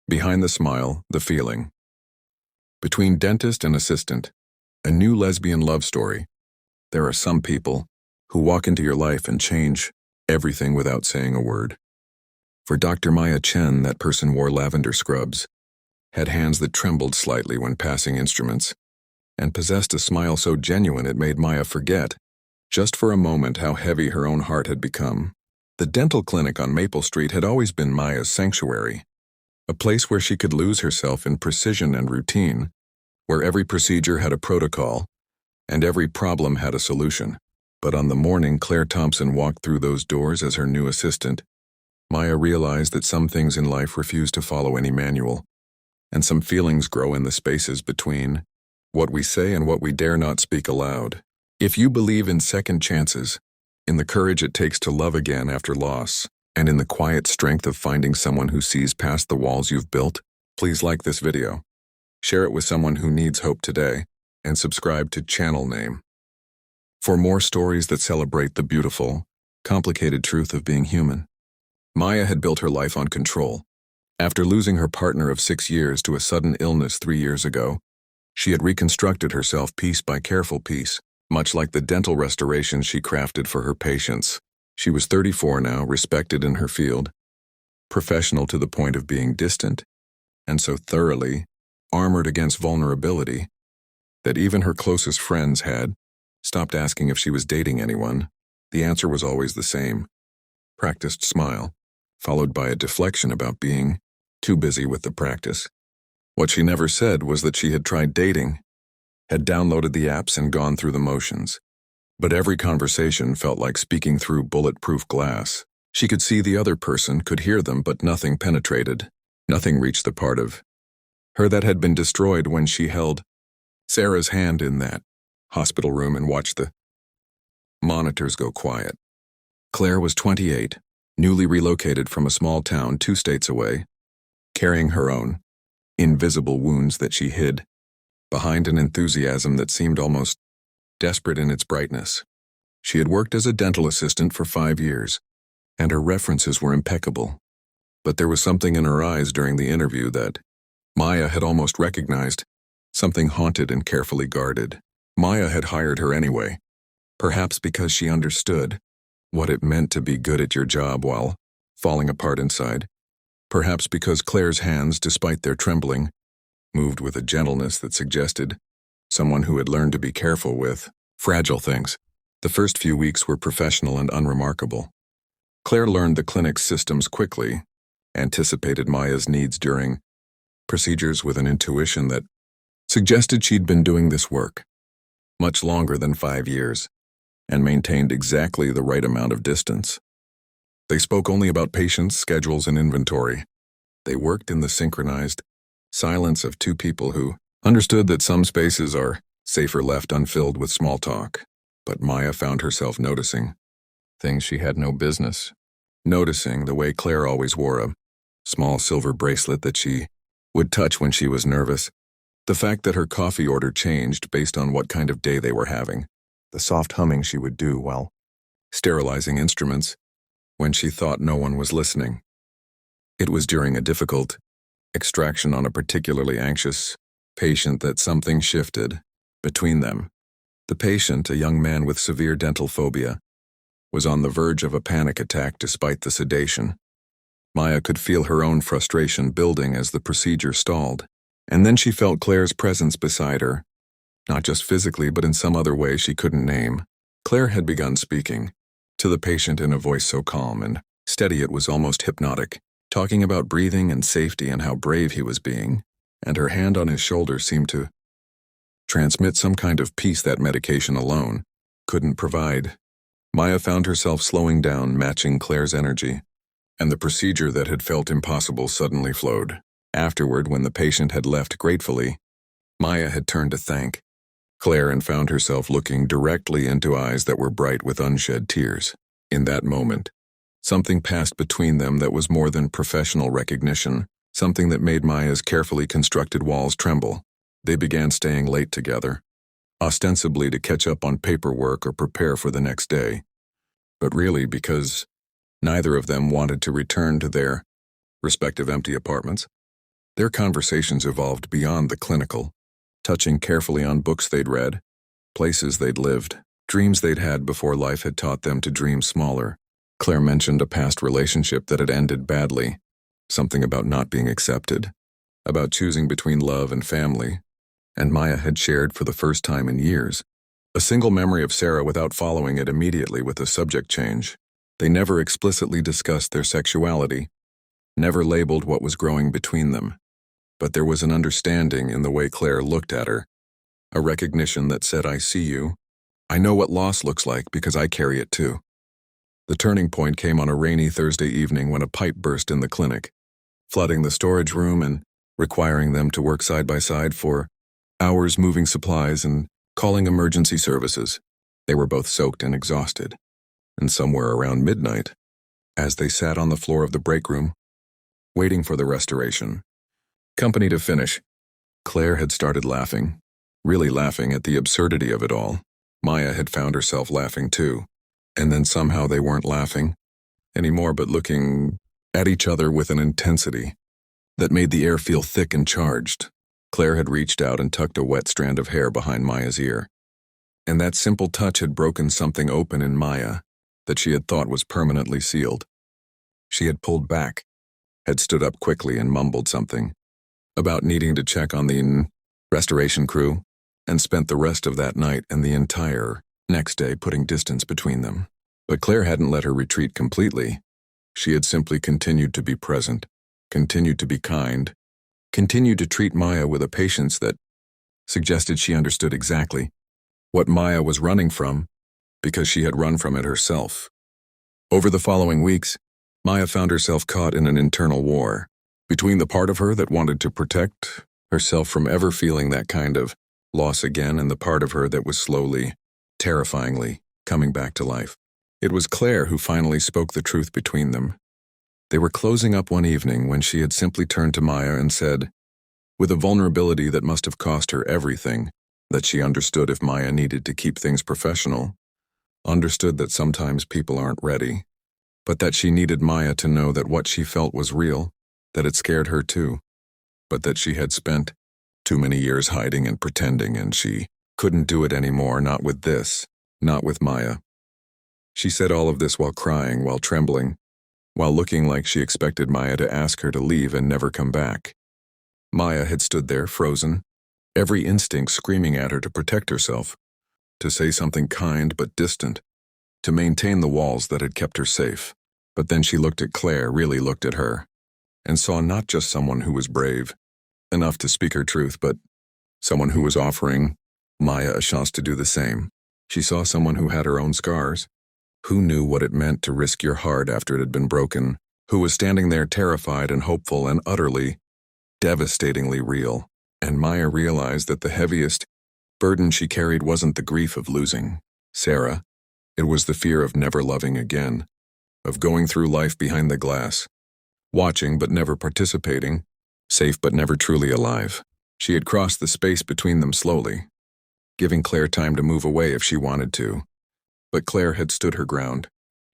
Behind the smile, the feeling. Between dentist and assistant, a new lesbian love story. There are some people who walk into your life and change everything without saying a word. For Dr. Maya Chen, that person wore lavender scrubs, had hands that trembled slightly when passing instruments, and possessed a smile so genuine it made Maya forget, just for a moment, how heavy her own heart had become. The dental clinic on Maple Street had always been Maya's sanctuary, a place where she could lose herself in precision and routine, where every procedure had a protocol, and every problem had a solution. But on the morning Claire Thompson walked through those doors as her new assistant, Maya realized that some things in life refuse to follow any manual, and some feelings grow in the spaces between what we say and what we dare not speak aloud. If you believe in second chances, in the courage it takes to love again after loss, and in the quiet strength of finding someone who sees past the walls you've built, please like this video, share it with someone who needs hope today, and subscribe to channel name for more stories that celebrate the beautiful, complicated truth of being human. Maya had built her life on control. After losing her partner of 6 years to a sudden illness 3 years ago, she had reconstructed herself piece by careful piece, much like the dental restorations she crafted for her patients. She was 34 now, respected in her field, professional to the point of being distant, and so thoroughly armored against vulnerability that even her closest friends had stopped asking if she was dating anyone. The answer was always the same: practiced smile, followed by a deflection about being too busy with the practice. What she never said was that she had tried dating, had downloaded the apps and gone through the motions. But every conversation felt like speaking through bulletproof glass. She could see the other person, could hear them, but nothing penetrated. Nothing reached the part of her that had been destroyed when she held Sarah's hand in that hospital room and watched the monitors go quiet. Claire was 28, newly relocated from a small town 2 states away, carrying her own invisible wounds that she hid behind an enthusiasm that seemed almost desperate in its brightness. She had worked as a dental assistant for 5 years, and her references were impeccable. But there was something in her eyes during the interview that Maya had almost recognized, something haunted and carefully guarded. Maya had hired her anyway, perhaps because she understood what it meant to be good at your job while falling apart inside. Perhaps because Claire's hands, despite their trembling, moved with a gentleness that suggested someone who had learned to be careful with fragile things. The first few weeks were professional and unremarkable. Claire learned the clinic's systems quickly, anticipated Maya's needs during procedures with an intuition that suggested she'd been doing this work much longer than 5 years, and maintained exactly the right amount of distance. They spoke only about patients, schedules, and inventory. They worked in the synchronized silence of 2 people who understood that some spaces are safer left unfilled with small talk. But Maya found herself noticing things she had no business noticing: the way Claire always wore a small silver bracelet that she would touch when she was nervous, the fact that her coffee order changed based on what kind of day they were having, the soft humming she would do while sterilizing instruments when she thought no one was listening. It was during a difficult extraction on a particularly anxious patient that something shifted between them. The patient, a young man with severe dental phobia, was on the verge of a panic attack despite the sedation. Maya could feel her own frustration building as the procedure stalled, and then she felt Claire's presence beside her, not just physically but in some other way she couldn't name. Claire had begun speaking to the patient in a voice so calm and steady it was almost hypnotic, talking about breathing and safety and how brave he was being, and her hand on his shoulder seemed to transmit some kind of peace that medication alone couldn't provide. Maya found herself slowing down, matching Claire's energy, and the procedure that had felt impossible suddenly flowed. Afterward, when the patient had left gratefully, Maya had turned to thank Claire and found herself looking directly into eyes that were bright with unshed tears. In that moment, something passed between them that was more than professional recognition, something that made Maya's carefully constructed walls tremble. They began staying late together, ostensibly to catch up on paperwork or prepare for the next day, but really because neither of them wanted to return to their respective empty apartments. Their conversations evolved beyond the clinical, touching carefully on books they'd read, places they'd lived, dreams they'd had before life had taught them to dream smaller. Claire mentioned a past relationship that had ended badly, something about not being accepted, about choosing between love and family, and Maya had shared for the first time in years a single memory of Sarah without following it immediately with a subject change. They never explicitly discussed their sexuality, never labeled what was growing between them, but there was an understanding in the way Claire looked at her, a recognition that said, "I see you. I know what loss looks like because I carry it too." The turning point came on a rainy Thursday evening when a pipe burst in the clinic, flooding the storage room and requiring them to work side by side for hours moving supplies and calling emergency services. They were both soaked and exhausted, and somewhere around midnight, as they sat on the floor of the break room, waiting for the restoration company to finish, Claire had started laughing, really laughing at the absurdity of it all. Maya had found herself laughing too, and then somehow they weren't laughing anymore but looking at each other with an intensity that made the air feel thick and charged. Claire had reached out and tucked a wet strand of hair behind Maya's ear, and that simple touch had broken something open in Maya that she had thought was permanently sealed. She had pulled back, had stood up quickly and mumbled something about needing to check on the restoration crew, and spent the rest of that night and the entire next day putting distance between them. But Claire hadn't let her retreat completely. She had simply continued to be present, continued to be kind, continued to treat Maya with a patience that suggested she understood exactly what Maya was running from because she had run from it herself. Over the following weeks, Maya found herself caught in an internal war between the part of her that wanted to protect herself from ever feeling that kind of loss again and the part of her that was slowly, terrifyingly, coming back to life. It was Claire who finally spoke the truth between them. They were closing up one evening when she had simply turned to Maya and said, with a vulnerability that must have cost her everything, that she understood if Maya needed to keep things professional, understood that sometimes people aren't ready, but that she needed Maya to know that what she felt was real, that it scared her too, but that she had spent too many years hiding and pretending, and she couldn't do it anymore, not with this, not with Maya. She said all of this while crying, while trembling, while looking like she expected Maya to ask her to leave and never come back. Maya had stood there, frozen, every instinct screaming at her to protect herself, to say something kind but distant, to maintain the walls that had kept her safe. But then she looked at Claire, really looked at her, and saw not just someone who was brave enough to speak her truth, but someone who was offering Maya a chance to do the same. She saw someone who had her own scars, who knew what it meant to risk your heart after it had been broken, who was standing there terrified and hopeful and utterly, devastatingly real. And Maya realized that the heaviest burden she carried wasn't the grief of losing Sarah. It was the fear of never loving again, of going through life behind the glass, watching but never participating, safe but never truly alive. She had crossed the space between them slowly, giving Claire time to move away if she wanted to. But Claire had stood her ground,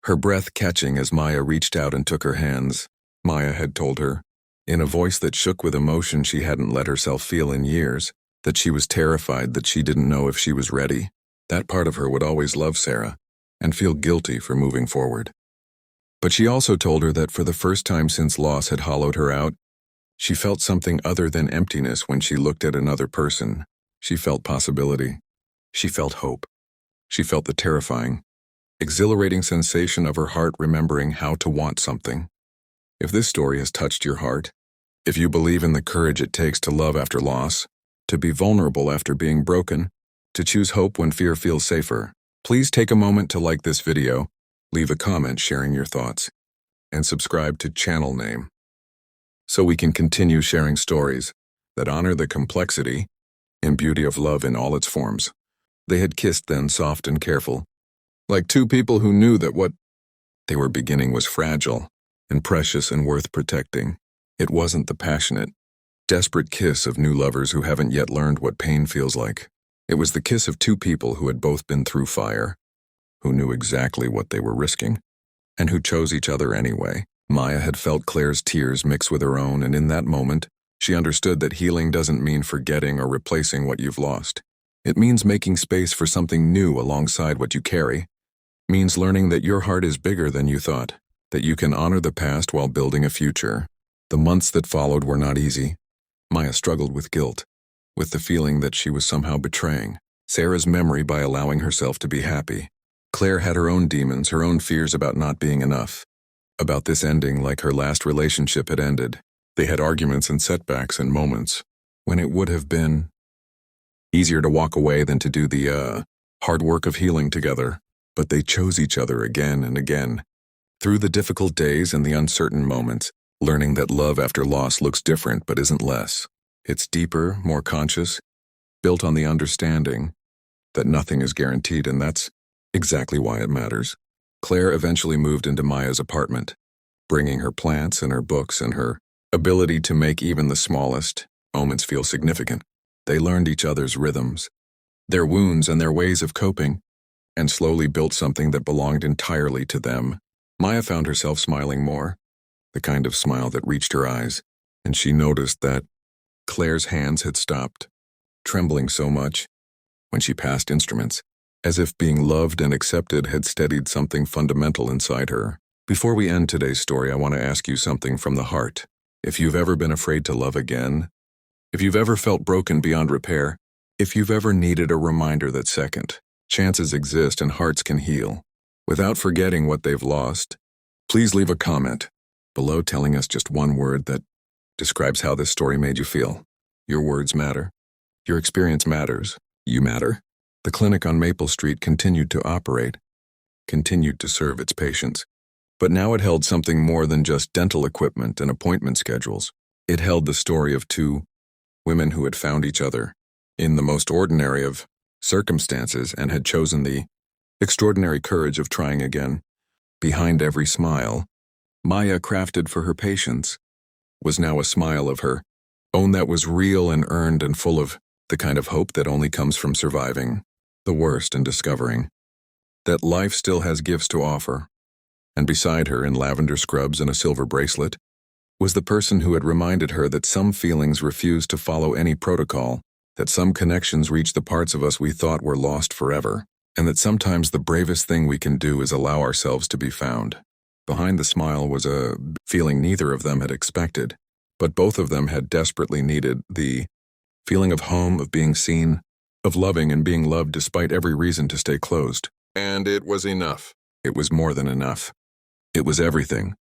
her breath catching as Maya reached out and took her hands. Maya had told her, in a voice that shook with emotion she hadn't let herself feel in years, that she was terrified, that she didn't know if she was ready. That part of her would always love Sarah and feel guilty for moving forward. But she also told her that for the first time since loss had hollowed her out, she felt something other than emptiness when she looked at another person. She felt possibility. She felt hope. She felt the terrifying, exhilarating sensation of her heart remembering how to want something. If this story has touched your heart, if you believe in the courage it takes to love after loss, to be vulnerable after being broken, to choose hope when fear feels safer, please take a moment to like this video, leave a comment sharing your thoughts, and subscribe to channel name, so we can continue sharing stories that honor the complexity and beauty of love in all its forms. They had kissed then, soft and careful, like two people who knew that what they were beginning was fragile and precious and worth protecting. It wasn't the passionate, desperate kiss of new lovers who haven't yet learned what pain feels like. It was the kiss of two people who had both been through fire, who knew exactly what they were risking, and who chose each other anyway. Maya had felt Claire's tears mix with her own, and in that moment, She understood that healing doesn't mean forgetting or replacing what you've lost. It means making space for something new alongside what you carry. Means learning that your heart is bigger than you thought, that you can honor the past while building a future. The months that followed were not easy. Maya struggled with guilt, with the feeling that she was somehow betraying Sarah's memory by allowing herself to be happy. Claire had her own demons, her own fears about not being enough, about this ending like her last relationship had ended. They had arguments and setbacks and moments when it would have been easier to walk away than to do the hard work of healing together. But they chose each other again and again. Through the difficult days and the uncertain moments, learning that love after loss looks different but isn't less. It's deeper, more conscious, built on the understanding that nothing is guaranteed, and that's exactly why it matters. Claire eventually moved into Maya's apartment, bringing her plants and her books and her ability to make even the smallest moments feel significant. They learned each other's rhythms, their wounds and their ways of coping, and slowly built something that belonged entirely to them. Maya found herself smiling more, the kind of smile that reached her eyes, and she noticed that Claire's hands had stopped trembling so much when she passed instruments, as if being loved and accepted had steadied something fundamental inside her. Before we end today's story, I want to ask you something from the heart. If you've ever been afraid to love again, if you've ever felt broken beyond repair, if you've ever needed a reminder that second chances exist and hearts can heal without forgetting what they've lost, please leave a comment below telling us just one word that describes how this story made you feel. Your words matter. Your experience matters. You matter. The clinic on Maple Street continued to operate, continued to serve its patients. But now it held something more than just dental equipment and appointment schedules. It held the story of two women who had found each other in the most ordinary of circumstances and had chosen the extraordinary courage of trying again. Behind every smile Maya crafted for her patients was now a smile of her own that was real and earned and full of the kind of hope that only comes from surviving the worst and discovering that life still has gifts to offer. And beside her, in lavender scrubs and a silver bracelet, was the person who had reminded her that some feelings refuse to follow any protocol, that some connections reach the parts of us we thought were lost forever, and that sometimes the bravest thing we can do is allow ourselves to be found. Behind the smile was a feeling neither of them had expected, but both of them had desperately needed: the feeling of home, of being seen, of loving and being loved despite every reason to stay closed. And it was enough. It was more than enough. It was everything.